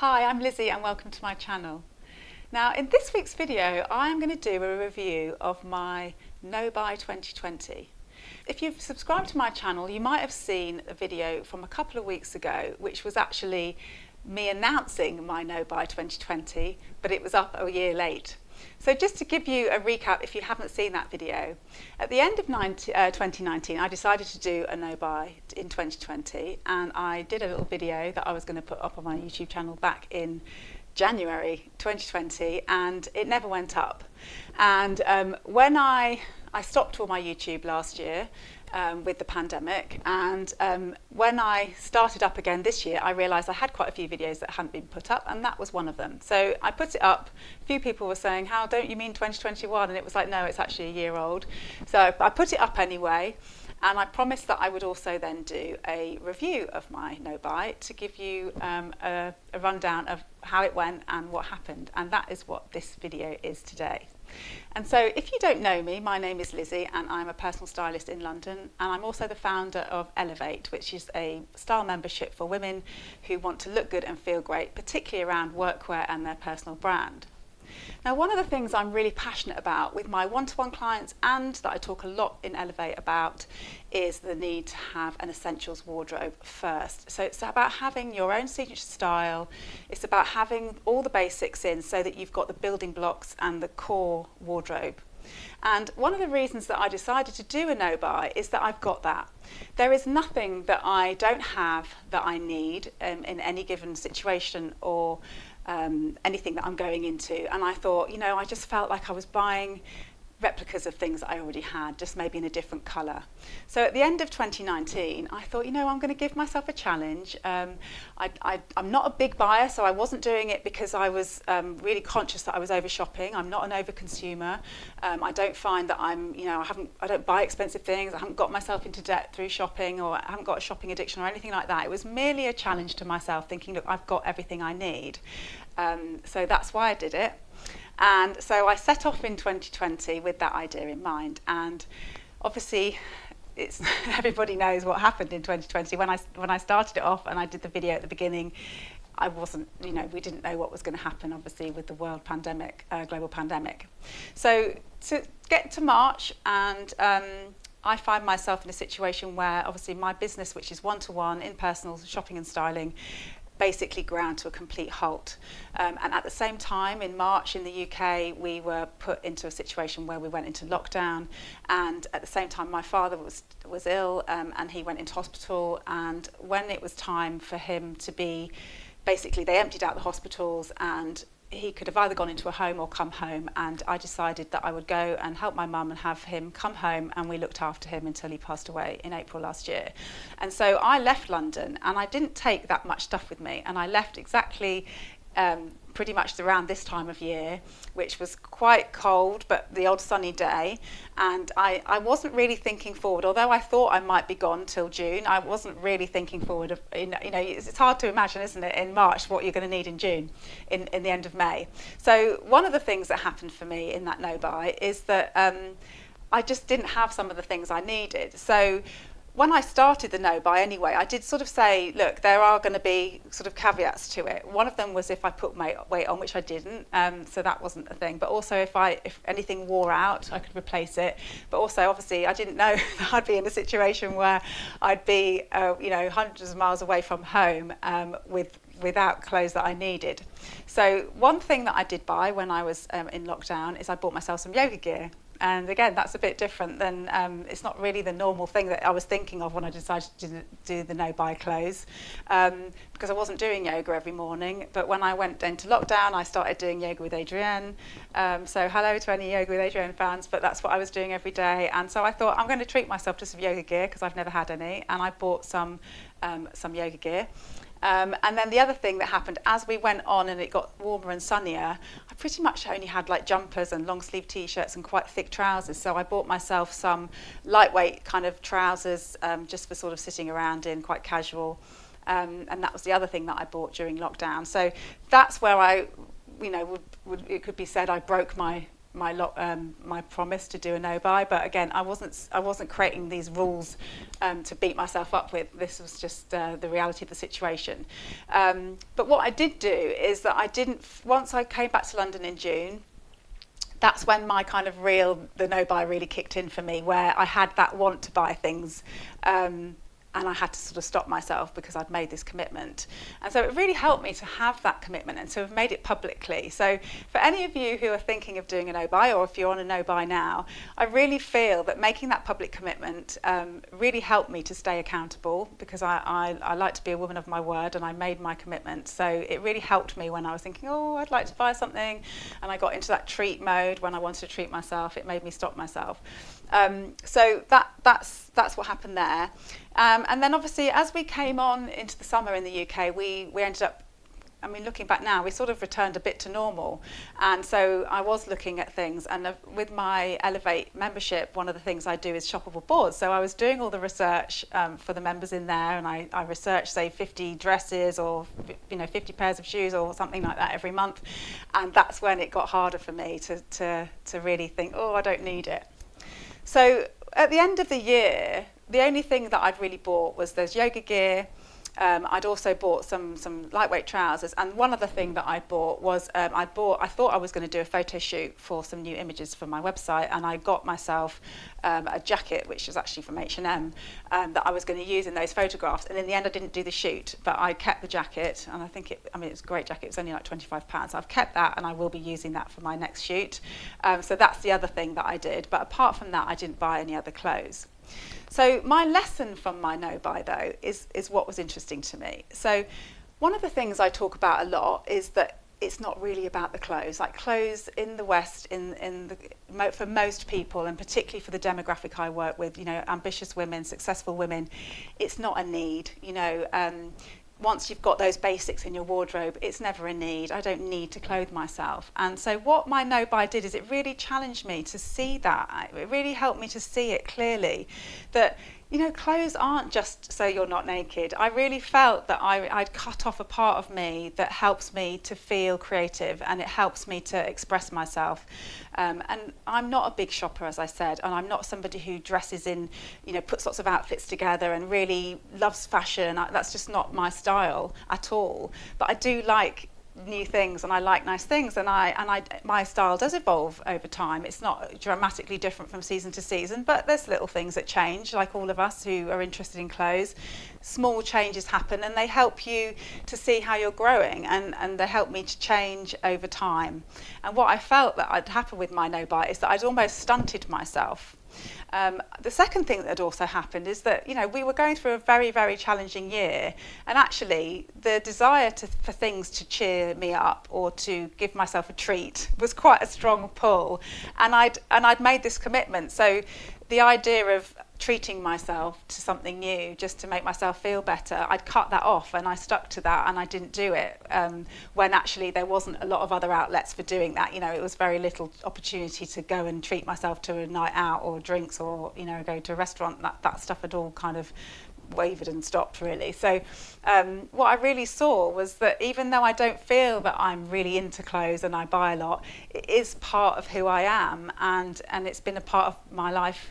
Hi, I'm Lizzie and welcome to my channel. Now in this week's video I'm going to do a review of my No Buy 2020. If you've subscribed to my channel you might have seen a video from a couple of weeks ago which was actually me announcing my No Buy 2020, but it was up a year late. So just to give you a recap if you haven't seen that video, at the end of 2019 I decided to do a no buy in 2020, and I did a little video that I was going to put up on my YouTube channel back in January 2020, and it never went up. And when I stopped all my YouTube last year with the pandemic, and when I started up again this year I realised I had quite a few videos that hadn't been put up, and that was one of them. So I put it up. A few people were saying, how don't you mean 2021? And it was like, no, it's actually a year old. So I put it up anyway, and I promised that I would also then do a review of my no buy to give you a rundown of how it went and what happened, and that is what this video is today. And so if you don't know me, my name is Lizzie and I'm a personal stylist in London, and I'm also the founder of Elevate, which is a style membership for women who want to look good and feel great, particularly around workwear and their personal brand. Now, one of the things I'm really passionate about with my one-to-one clients, and that I talk a lot in Elevate about, is the need to have an essentials wardrobe first. So it's about having your own signature style. It's about having all the basics in so that you've got the building blocks and the core wardrobe. And one of the reasons that I decided to do a no buy is that I've got that. There is nothing that I don't have that I need in any given situation or anything that I'm going into. And I thought, I just felt like I was buying replicas of things that I already had, just maybe in a different colour. So at the end of 2019, I thought, I'm going to give myself a challenge. I'm not a big buyer, so I wasn't doing it because I was really conscious that I was over shopping. I'm not an over consumer. I don't find that I don't buy expensive things. I haven't got myself into debt through shopping, or I haven't got a shopping addiction or anything like that. It was merely a challenge to myself, thinking, look, I've got everything I need. So that's why I did it. And so I set off in 2020 with that idea in mind, and obviously everybody knows what happened in 2020. When I started it off and I did the video at the beginning, I wasn't, we didn't know what was going to happen, obviously, with the world pandemic, global pandemic. So to get to March, and I find myself in a situation where obviously my business, which is one-to-one in personal shopping and styling, basically ground to a complete halt. And at the same time, in March in the UK, we were put into a situation where we went into lockdown, and at the same time my father was ill, and he went into hospital. And when it was time for him to be, basically they emptied out the hospitals, and he could have either gone into a home or come home, and I decided that I would go and help my mum and have him come home, and we looked after him until he passed away in April last year. And so I left London, and I didn't take that much stuff with me, and I left exactly pretty much around this time of year, which was quite cold, but the odd sunny day. And I wasn't really thinking forward, although I thought I might be gone till June. I wasn't really thinking forward. It's hard to imagine, isn't it, in March what you're going to need in June, in the end of May. So one of the things that happened for me in that no buy is that I just didn't have some of the things I needed. So when I started the no buy anyway, I did sort of say, look, there are going to be sort of caveats to it. One of them was if I put weight on, which I didn't, so that wasn't a thing. But also if anything wore out, I could replace it. But also, obviously, I didn't know that I'd be in a situation where I'd be, hundreds of miles away from home without clothes that I needed. So one thing that I did buy when I was in lockdown is I bought myself some yoga gear. And again, that's a bit different than, it's not really the normal thing that I was thinking of when I decided to do the no-buy clothes, because I wasn't doing yoga every morning. But when I went into lockdown, I started doing yoga with Adrienne. So hello to any Yoga with Adrienne fans, but that's what I was doing every day. And so I thought, I'm going to treat myself to some yoga gear, because I've never had any, and I bought some yoga gear. And then the other thing that happened as we went on and it got warmer and sunnier, I pretty much only had like jumpers and long sleeve t-shirts and quite thick trousers. So I bought myself some lightweight kind of trousers, just for sort of sitting around in, quite casual. And that was the other thing that I bought during lockdown. So that's where it could be said I broke my my promise to do a no buy. But again, I wasn't creating these rules to beat myself up with. This was just the reality of the situation. But what I did do is that once I came back to London in June, that's when my kind of the no buy really kicked in for me, where I had that want to buy things. And I had to sort of stop myself because I'd made this commitment. And so it really helped me to have that commitment and to have made it publicly. So for any of you who are thinking of doing a no-buy, or if you're on a no-buy now, I really feel that making that public commitment really helped me to stay accountable, because I like to be a woman of my word, and I made my commitment. So it really helped me when I was thinking, oh, I'd like to buy something, and I got into that treat mode when I wanted to treat myself. It made me stop myself. So that's what happened there. And then obviously, as we came on into the summer in the UK, we ended up, I mean, looking back now, we sort of returned a bit to normal. And so I was looking at things, and with my Elevate membership, one of the things I do is shoppable boards. So I was doing all the research for the members in there, and I researched, say, 50 dresses or 50 pairs of shoes or something like that every month. And that's when it got harder for me to really think, oh, I don't need it. So at the end of the year, the only thing that I'd really bought was there's yoga gear. I'd also bought some lightweight trousers, and one other thing that I bought was I thought I was going to do a photo shoot for some new images for my website, and I got myself a jacket, which was actually from H&M, that I was going to use in those photographs. And in the end, I didn't do the shoot, but I kept the jacket, and I think it's a great jacket. It's only like £25, so I've kept that, and I will be using that for my next shoot. So that's the other thing that I did. But apart from that, I didn't buy any other clothes. So my lesson from my no-buy, though, is what was interesting to me. So one of the things I talk about a lot is that it's not really about the clothes. Like, clothes in the West, for most people, and particularly for the demographic I work with, ambitious women, successful women, it's not a need. Once you've got those basics in your wardrobe, it's never a need. I don't need to clothe myself. And so what my no-buy did is it really challenged me to see that. It really helped me to see it clearly, that clothes aren't just so you're not naked. I really felt that I'd cut off a part of me that helps me to feel creative, and it helps me to express myself. And I'm not a big shopper, as I said, and I'm not somebody who dresses in, puts lots of outfits together and really loves fashion. That's just not my style at all. But I do like new things, and I like nice things, and my style does evolve over time. It's not dramatically different from season to season, but there's little things that change, like all of us who are interested in clothes. Small changes happen, and they help you to see how you're growing, and they help me to change over time. And what I felt that had happened with my no-buy is that I'd almost stunted myself. The second thing that had also happened is that we were going through a very, very challenging year, and actually the desire for things to cheer me up or to give myself a treat was quite a strong pull, and I'd made this commitment. So the idea of treating myself to something new just to make myself feel better, I'd cut that off, and I stuck to that, and I didn't do it when actually there wasn't a lot of other outlets for doing that. It was very little opportunity to go and treat myself to a night out or drinks, or go to a restaurant. That stuff had all kind of wavered and stopped, really. So what I really saw was that even though I don't feel that I'm really into clothes and I buy a lot, it is part of who I am, and it's been a part of my life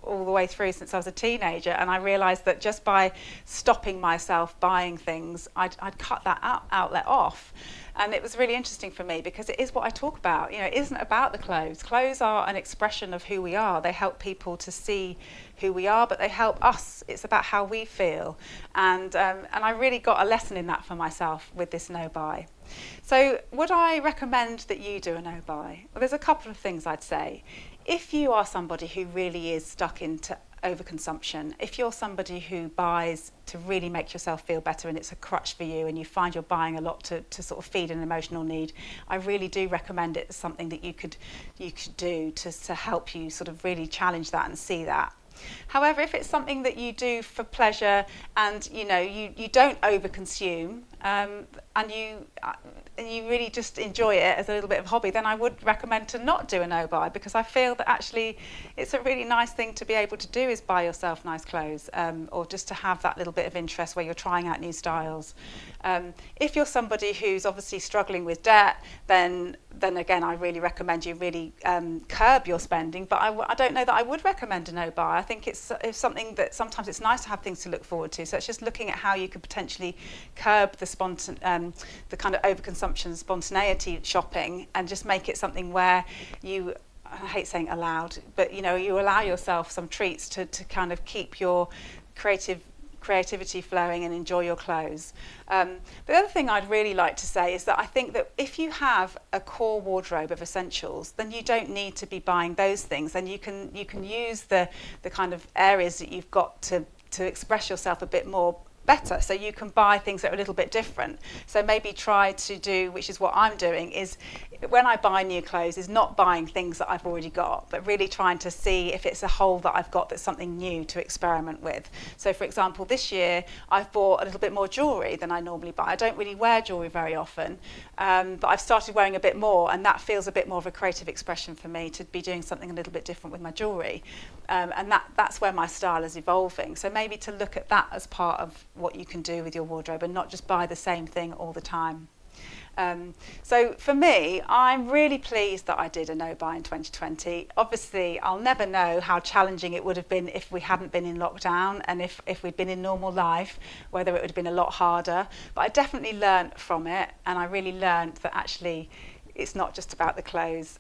all the way through since I was a teenager. And I realised that just by stopping myself buying things, I'd cut that outlet off. And it was really interesting for me, because it is what I talk about. It isn't about the clothes. Clothes are an expression of who we are. They help people to see who we are, but they help us. It's about how we feel. And I really got a lesson in that for myself with this no-buy. So would I recommend that you do a no-buy? Well, there's a couple of things I'd say. If you are somebody who really is stuck into overconsumption, if you're somebody who buys to really make yourself feel better and it's a crutch for you, and you find you're buying a lot to sort of feed an emotional need, I really do recommend it as something that you could do to help you sort of really challenge that and see that. However, if it's something that you do for pleasure, and you don't overconsume, and you really just enjoy it as a little bit of a hobby, then I would recommend to not do a no-buy, because I feel that actually it's a really nice thing to be able to do, is buy yourself nice clothes, or just to have that little bit of interest where you're trying out new styles. If you're somebody who's obviously struggling with debt, then again I really recommend you really curb your spending, but I don't know that I would recommend a no-buy. I think it's something that sometimes it's nice to have things to look forward to, so it's just looking at how you could potentially curb the kind of overconsumption, spontaneity shopping, and just make it something where you, I hate saying allowed, but you allow yourself some treats to kind of keep your creativity flowing and enjoy your clothes. The other thing I'd really like to say is that I think that if you have a core wardrobe of essentials, then you don't need to be buying those things, and you can use the kind of areas that you've got to express yourself a bit more better. So you can buy things that are a little bit different. So maybe try to do, which is what I'm doing, is when I buy new clothes, is not buying things that I've already got, but really trying to see if it's a hole that I've got that's something new to experiment with. So for example, this year I've bought a little bit more jewellery than I normally buy. I don't really wear jewellery very often, but I've started wearing a bit more, and that feels a bit more of a creative expression for me, to be doing something a little bit different with my jewellery. And that's where my style is evolving. So maybe to look at that as part of what you can do with your wardrobe, and not just buy the same thing all the time. So for me, I'm really pleased that I did a no-buy in 2020. Obviously, I'll never know how challenging it would have been if we hadn't been in lockdown, and if we'd been in normal life, whether it would have been a lot harder. But I definitely learnt from it, and I really learnt that actually it's not just about the clothes.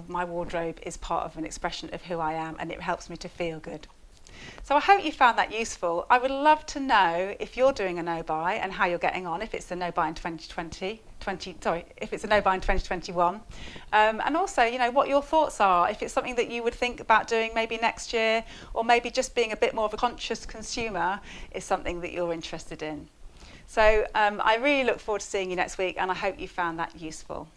My wardrobe is part of an expression of who I am, and it helps me to feel good. So I hope you found that useful. I would love to know if you're doing a no-buy and how you're getting on, if it's a no-buy in if it's a no-buy in 2021. And also, what your thoughts are, if it's something that you would think about doing maybe next year, or maybe just being a bit more of a conscious consumer is something that you're interested in. So I really look forward to seeing you next week, and I hope you found that useful.